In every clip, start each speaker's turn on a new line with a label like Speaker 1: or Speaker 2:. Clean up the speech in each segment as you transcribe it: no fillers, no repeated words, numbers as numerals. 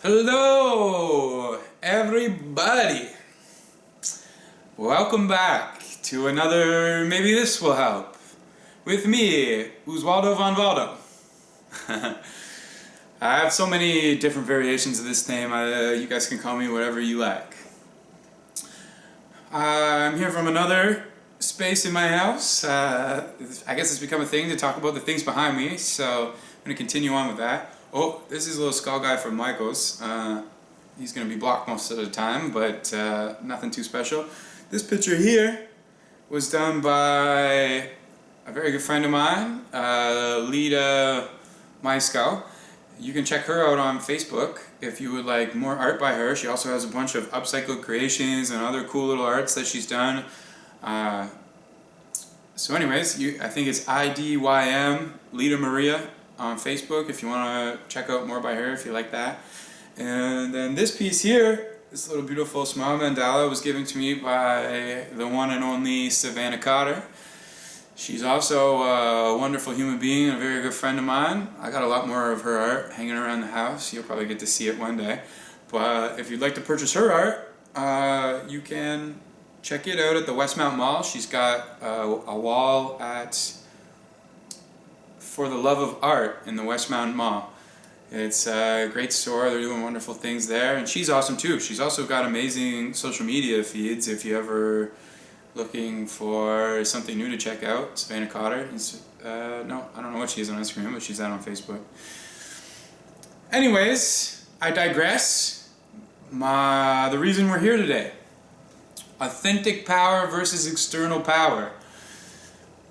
Speaker 1: Hello, everybody. Welcome back to another Maybe This Will Help with me, Oswaldo von Waldo. I have so many different variations of this name. You guys can call me whatever you like. I'm here from another space in my house. I guess it's become a thing to talk about the things behind me, so I'm going to continue on with that. Oh, this is a little skull guy from Michael's. He's going to be blocked most of the time, but nothing too special. This picture here was done by a very good friend of mine, Lita Maiskau. You can check her out on Facebook if you would like more art by her. She also has a bunch of upcycled creations and other cool little arts that she's done. So anyways, I think it's IDYM Lita Maria on Facebook if you want to check out more by her if you like that. And then this piece here, this little beautiful smile mandala, was given to me by the one and only Savannah Cotter. She's also a wonderful human being and a very good friend of mine. I got a lot more of her art hanging around the house. You'll probably get to see it one day. But if you'd like to purchase her art, you can check it out at the Westmount Mall. She's got a wall at For the Love of Art in the Westmount Mall. It's a great store. They're doing wonderful things there, and she's awesome too. She's also got amazing social media feeds if you're ever looking for something new to check out. Savannah Cotter. No, I don't know what she is on Instagram, but she's out on Facebook. Anyways, I digress. The reason we're here today: authentic power versus external power.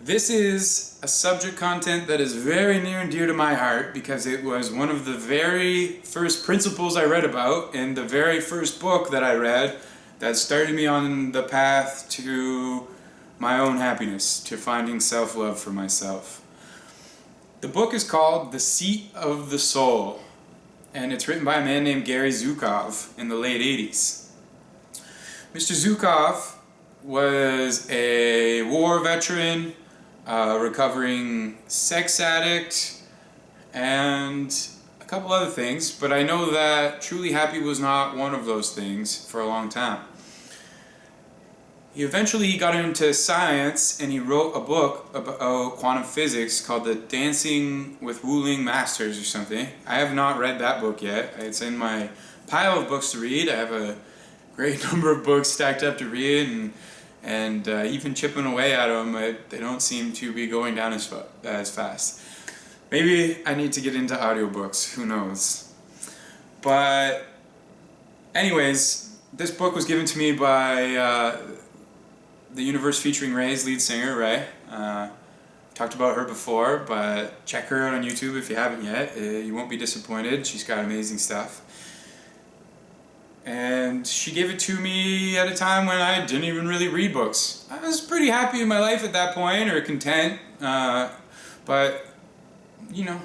Speaker 1: This is a subject content that is very near and dear to my heart because it was one of the very first principles I read about in the very first book that I read that started me on the path to my own happiness, to finding self-love for myself. The book is called The Seat of the Soul, and it's written by a man named Gary Zukav in the late 80s. Mr. Zukav was a war veteran, recovering sex addict, and a couple other things, but I know that truly happy was not one of those things for a long time. He eventually got into science, and he wrote a book about quantum physics called The Dancing with Wuling Masters or something. I have not read that book yet. It's in my pile of books to read. I have a great number of books stacked up to read, and even chipping away at them, they don't seem to be going down as fast. Maybe I need to get into audiobooks, who knows. But anyways, this book was given to me by the Universe Featuring Ray's lead singer, Ray. Talked about her before, but check her out on YouTube if you haven't yet. You won't be disappointed. She's got amazing stuff. And she gave it to me at a time when I didn't even really read books. I was pretty happy in my life at that point, or content. But,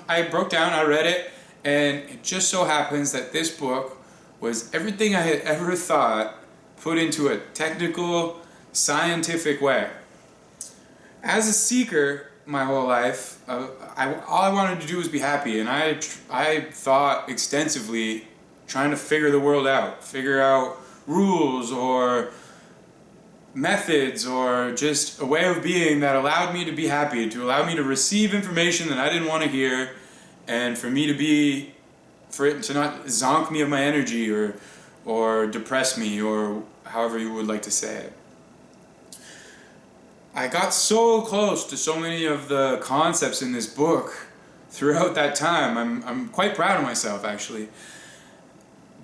Speaker 1: I broke down, I read it, and it just so happens that this book was everything I had ever thought put into a technical, scientific way. As a seeker my whole life, all I wanted to do was be happy, and I thought extensively trying to figure the world out, figure out rules or methods or just a way of being that allowed me to be happy, to allow me to receive information that I didn't want to hear, and for it to not zonk me of my energy or depress me, or however you would like to say it. I got so close to so many of the concepts in this book throughout that time. I'm quite proud of myself, actually.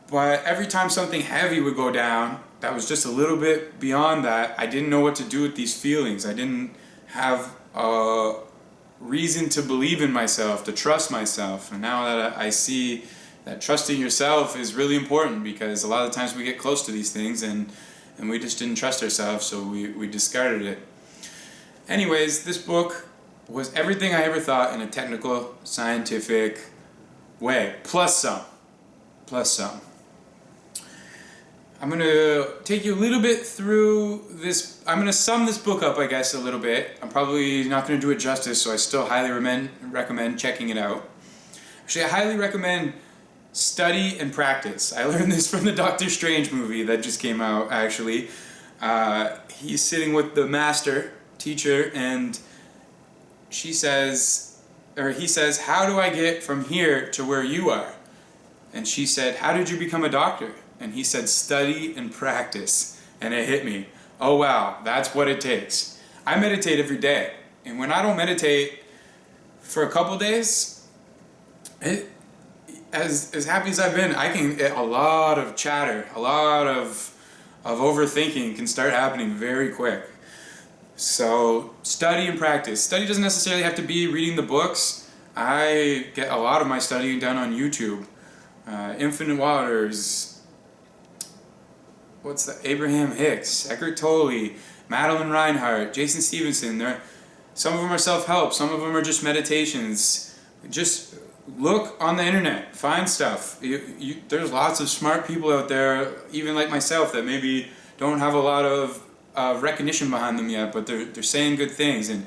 Speaker 1: But every time something heavy would go down, that was just a little bit beyond that, I didn't know what to do with these feelings. I didn't have a reason to believe in myself, to trust myself. And now that I see that trusting yourself is really important, because a lot of times we get close to these things and we just didn't trust ourselves, so we discarded it. Anyways, this book was everything I ever thought in a technical, scientific way, plus some. I'm going to take you a little bit through this. I'm going to sum this book up, I guess, a little bit. I'm probably not going to do it justice, so I still highly recommend checking it out. Actually, I highly recommend study and practice. I learned this from the Doctor Strange movie that just came out, actually. He's sitting with the master teacher, and he says, how do I get from here to where you are? And she said, how did you become a doctor? And he said, study and practice. And it hit me. Oh wow, that's what it takes. I meditate every day. And when I don't meditate for a couple days, as happy as I've been, I can get a lot of chatter, a lot of overthinking can start happening very quick. So study and practice. Study doesn't necessarily have to be reading the books. I get a lot of my studying done on YouTube. Infinite Waters, Abraham Hicks, Eckhart Tolle, Madeline Reinhardt, Jason Stevenson. Some of them are self-help, some of them are just meditations. Just look on the internet, find stuff. There's lots of smart people out there, even like myself, that maybe don't have a lot of recognition behind them yet, but they're saying good things. And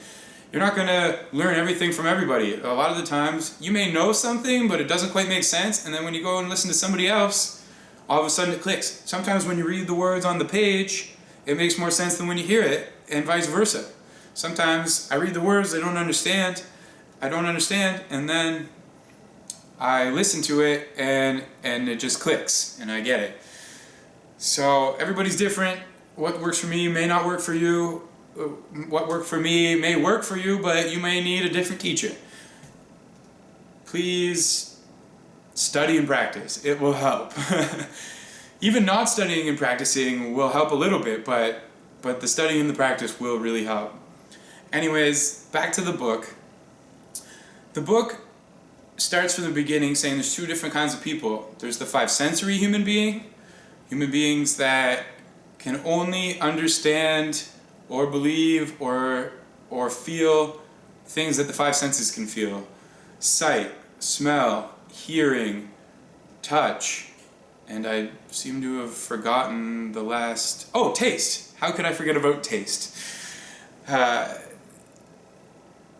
Speaker 1: you're not going to learn everything from everybody. A lot of the times, you may know something, but it doesn't quite make sense, and then when you go and listen to somebody else, all of a sudden it clicks. Sometimes when you read the words on the page, it makes more sense than when you hear it, and vice versa. Sometimes I read the words, I don't understand, and then I listen to it, and it just clicks, and I get it. So everybody's different. What works for me may not work for you. What worked for me may work for you, but you may need a different teacher. Please study and practice. It will help. Even not studying and practicing will help a little bit, but the studying and the practice will really help. Anyways, back to the book. The book starts from the beginning saying there's two different kinds of people. There's the five sensory human beings that can only understand or believe or feel things that the five senses can feel. Sight, smell, hearing, touch, and I seem to have forgotten the last... Oh, taste! How could I forget about taste?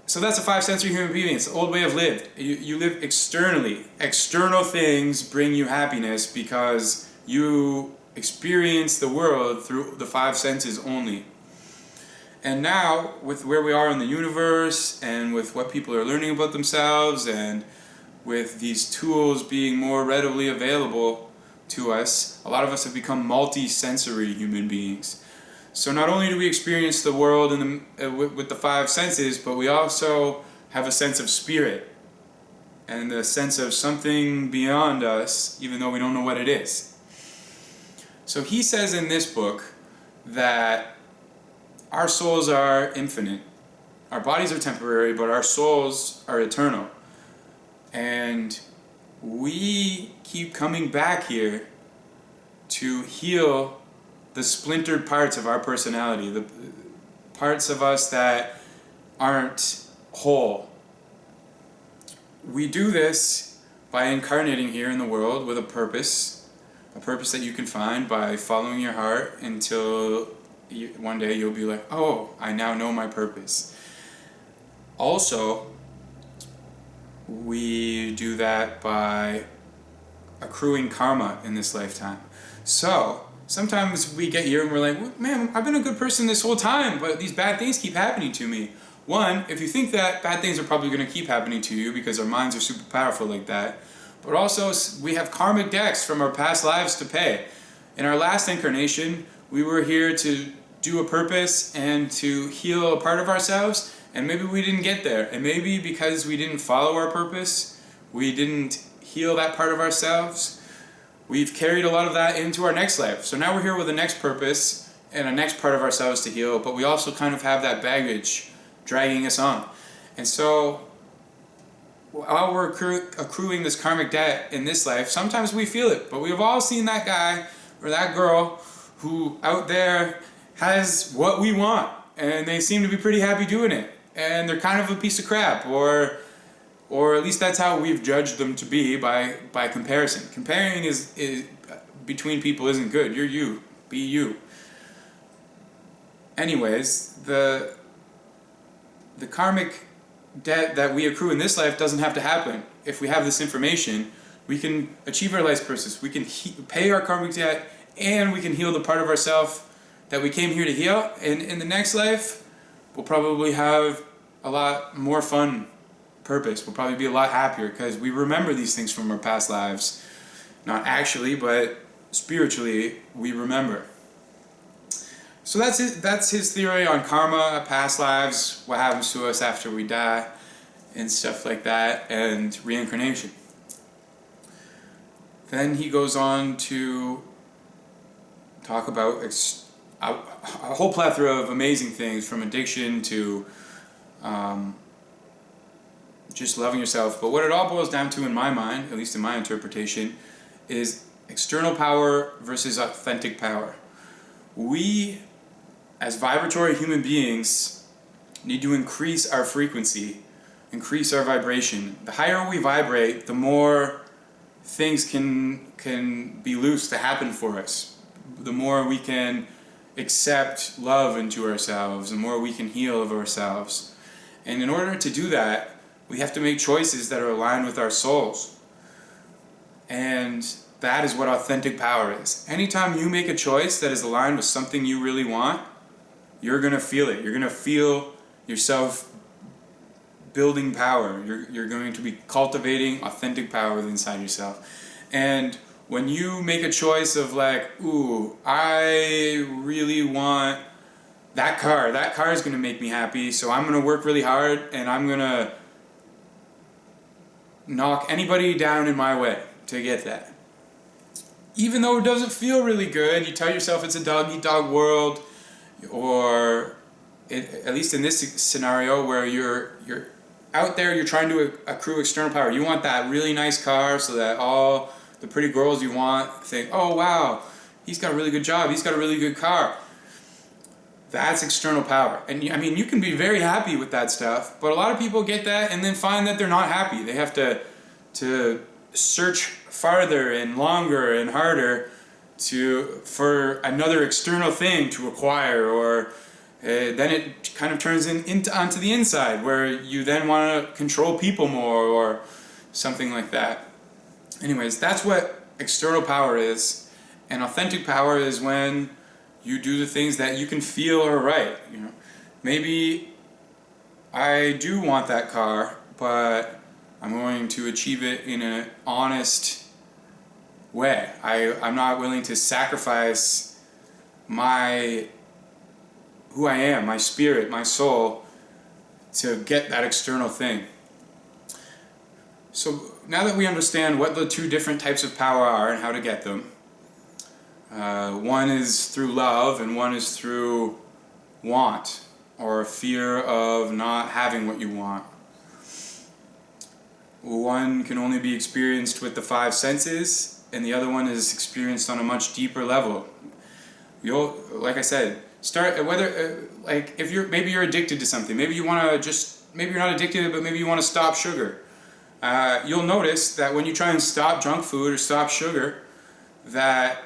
Speaker 1: So that's a five sensory human being. It's the old way of lived. You live externally. External things bring you happiness because you experience the world through the five senses only. And now, with where we are in the universe, and with what people are learning about themselves, and with these tools being more readily available to us, a lot of us have become multi-sensory human beings. So not only do we experience the world with the five senses, but we also have a sense of spirit, and a sense of something beyond us, even though we don't know what it is. So he says in this book that our souls are infinite. Our bodies are temporary, but our souls are eternal. And we keep coming back here to heal the splintered parts of our personality, the parts of us that aren't whole. We do this by incarnating here in the world with a purpose that you can find by following your heart until one day you'll be like, oh, I now know my purpose. Also, we do that by accruing karma in this lifetime. So, sometimes we get here and we're like, well, man, I've been a good person this whole time, but these bad things keep happening to me. One, if you think that, bad things are probably going to keep happening to you because our minds are super powerful like that. But also, we have karmic debts from our past lives to pay. In our last incarnation, we were here to do a purpose and to heal a part of ourselves, and maybe we didn't get there. And maybe because we didn't follow our purpose, we didn't heal that part of ourselves, we've carried a lot of that into our next life. So now we're here with a next purpose and a next part of ourselves to heal, but we also kind of have that baggage dragging us on. And so while we're accruing this karmic debt in this life, sometimes we feel it, but we've all seen that guy or that girl who out there has what we want, and they seem to be pretty happy doing it, and they're kind of a piece of crap, or at least that's how we've judged them to be by comparison. Comparing is between people isn't good. You're you. Be you. Anyways, the karmic debt that we accrue in this life doesn't have to happen. If we have this information, we can achieve our life's purpose. We can pay our karmic debt, and we can heal the part of ourselves that we came here to heal. And in the next life, we'll probably have a lot more fun purpose. We'll probably be a lot happier because we remember these things from our past lives. Not actually, but spiritually, we remember. So that's it. That's his theory on karma, past lives, what happens to us after we die, and stuff like that, and reincarnation. Then he goes on to talk about a whole plethora of amazing things, from addiction to just loving yourself. But what it all boils down to, in my mind, at least in my interpretation, is external power versus authentic power. We, as vibratory human beings, need to increase our frequency, increase our vibration. The higher we vibrate, the more things can be loose to happen for us. The more we can accept love into ourselves, the more we can heal of ourselves. And in order to do that, we have to make choices that are aligned with our souls. And that is what authentic power is. Anytime you make a choice that is aligned with something you really want, you're going to feel it. You're going to feel yourself building power. You're going to be cultivating authentic power within inside yourself. And when you make a choice of like, ooh, I really want that car is going to make me happy, so I'm going to work really hard and I'm going to knock anybody down in my way to get that. Even though it doesn't feel really good, you tell yourself it's a dog-eat-dog world, or at least in this scenario where you're out there, you're trying to accrue external power. You want that really nice car so that all the pretty girls you want think, oh wow, he's got a really good job, he's got a really good car. That's external power. And I mean, you can be very happy with that stuff, but a lot of people get that and then find that they're not happy. They have to search farther and longer and harder for another external thing to acquire, or then it kind of turns onto the inside, where you then want to control people more or something like that. Anyways, that's what external power is. And authentic power is when you do the things that you can feel are right. You know, maybe I do want that car, but I'm going to achieve it in an honest way. I'm not willing to sacrifice who I am, my spirit, my soul, to get that external thing. So now that we understand what the two different types of power are and how to get them, one is through love and one is through want, or fear of not having what you want. One can only be experienced with the five senses, and the other one is experienced on a much deeper level. Like I said, start whether if maybe you're addicted to something. Maybe you want to maybe you're not addicted, but maybe you want to stop sugar. You'll notice that when you try and stop junk food or stop sugar, that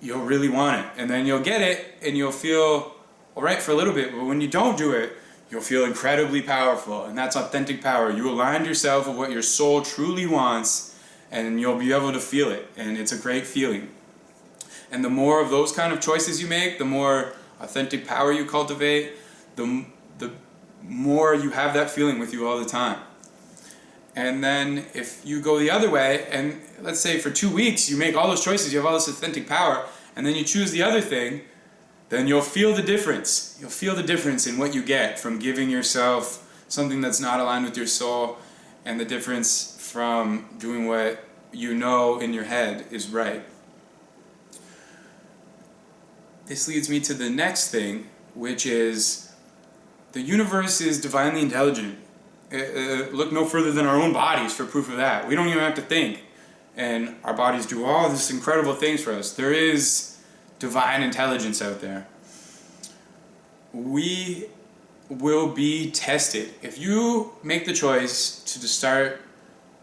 Speaker 1: you'll really want it, and then you'll get it, and you'll feel all right for a little bit. But when you don't do it, you'll feel incredibly powerful, and that's authentic power. You aligned yourself with what your soul truly wants, and you'll be able to feel it, and it's a great feeling. And the more of those kind of choices you make, the more authentic power you cultivate, the more you have that feeling with you all the time. And then if you go the other way, and let's say for 2 weeks you make all those choices, you have all this authentic power, and then you choose the other thing, then you'll feel the difference. You'll feel the difference in what you get from giving yourself something that's not aligned with your soul, and the difference from doing what you know in your head is right. This leads me to the next thing, which is the universe is divinely intelligent. Look no further than our own bodies for proof of that. We don't even have to think, and our bodies do all these incredible things for us. There is divine intelligence out there. We will be tested. If you make the choice to start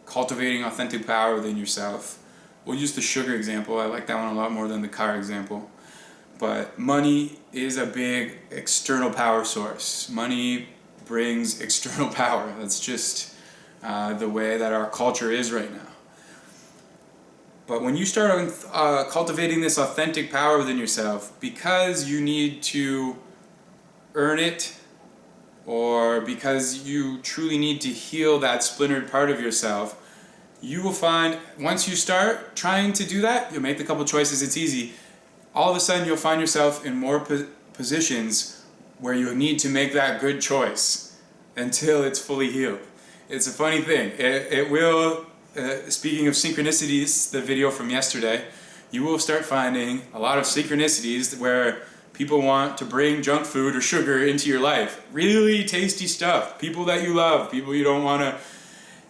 Speaker 1: cultivating authentic power within yourself, we'll use the sugar example. I like that one a lot more than the car example. But money is a big external power source. Money brings external power. That's just the way that our culture is right now. But when you start cultivating this authentic power within yourself, because you need to earn it, or because you truly need to heal that splintered part of yourself, you will find once you start trying to do that, you'll make a couple choices, it's easy. All of a sudden you'll find yourself in more positions where you need to make that good choice until it's fully healed. It's a funny thing. It will, speaking of synchronicities, the video from yesterday, you will start finding a lot of synchronicities where people want to bring junk food or sugar into your life. Really tasty stuff. People that you love, people you don't want to,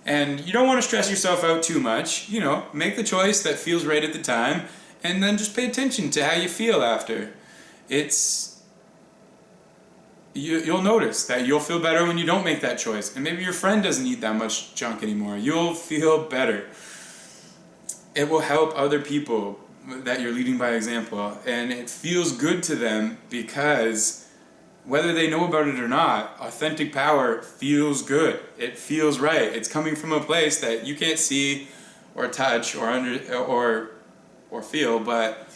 Speaker 1: and you don't want to stress yourself out too much. You know, make the choice that feels right at the time, and then just pay attention to how you feel after. You'll notice that you'll feel better when you don't make that choice. And maybe your friend doesn't eat that much junk anymore. You'll feel better. It will help other people that you're leading by example. And it feels good to them because whether they know about it or not, authentic power feels good. It feels right. It's coming from a place that you can't see or touch or feel, but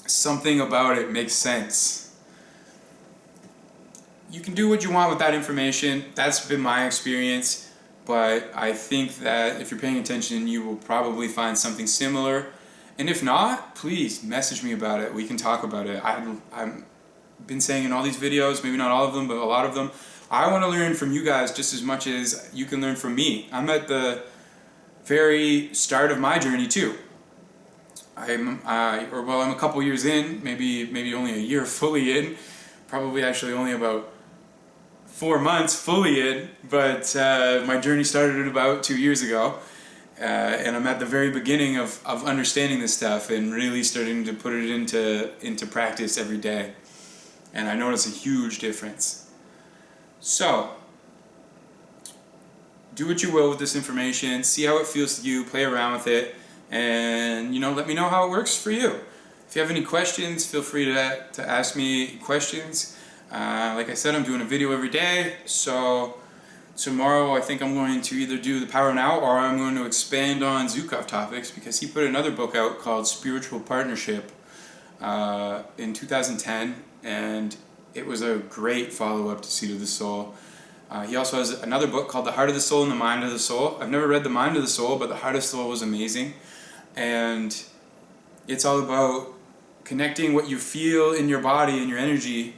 Speaker 1: something about it makes sense. You can do what you want with that information. That's been my experience, but I think that if you're paying attention, you will probably find something similar. And if not, please message me about it. We can talk about it. I've been saying in all these videos, maybe not all of them, but a lot of them, I want to learn from you guys just as much as you can learn from me. I'm at the very start of my journey too. I'm a couple years in, maybe only a year fully in, probably actually only about 4 months fully in, but my journey started about 2 years ago, and I'm at the very beginning of understanding this stuff and really starting to put it into practice every day, and I notice a huge difference. So, do what you will with this information, see how it feels to you, play around with it, and let me know how it works for you. If you have any questions, feel free to ask me questions. Like I said, I'm doing a video every day, so tomorrow I think I'm going to either do the Power Now or I'm going to expand on Zukav topics, because he put another book out called Spiritual Partnership in 2010, and it was a great follow-up to Seed of the Soul. He also has another book called The Heart of the Soul and the Mind of the Soul. I've never read The Mind of the Soul, but The Heart of the Soul was amazing, and it's all about connecting what you feel in your body and your energy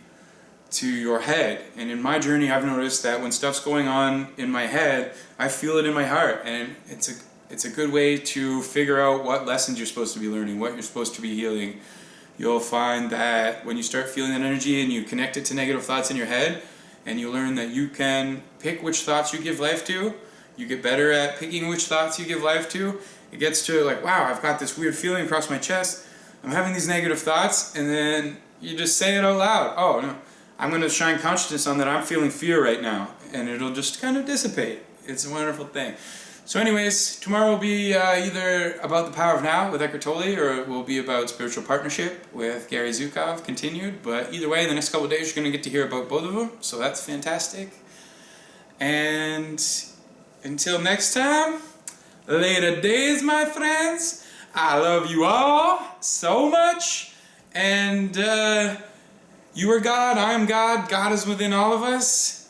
Speaker 1: to your head. And in my journey, I've noticed that when stuff's going on in my head, I feel it in my heart, and it's a good way to figure out what lessons you're supposed to be learning, what you're supposed to be healing. You'll find that when you start feeling that energy and you connect it to negative thoughts in your head, and you learn that you can pick which thoughts you give life to, you get better at picking which thoughts you give life to. It gets to like, wow, I've got this weird feeling across my chest, I'm having these negative thoughts, and then you just say it out loud. Oh, no, I'm going to shine consciousness on that I'm feeling fear right now, and it'll just kind of dissipate. It's a wonderful thing. So anyways, tomorrow will be either about the Power of Now with Eckhart Tolle, or it will be about Spiritual Partnership with Gary Zukav, continued. But either way, in the next couple of days, you're going to get to hear about both of them, so that's fantastic. And until next time, later days, my friends. I love you all so much, and you are God, I am God, God is within all of us.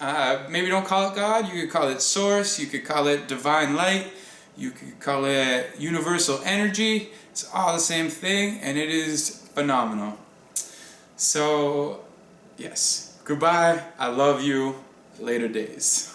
Speaker 1: Maybe don't call it God, you could call it Source, you could call it Divine Light, you could call it Universal Energy. It's all the same thing, and it is phenomenal. So, yes, goodbye, I love you, later days.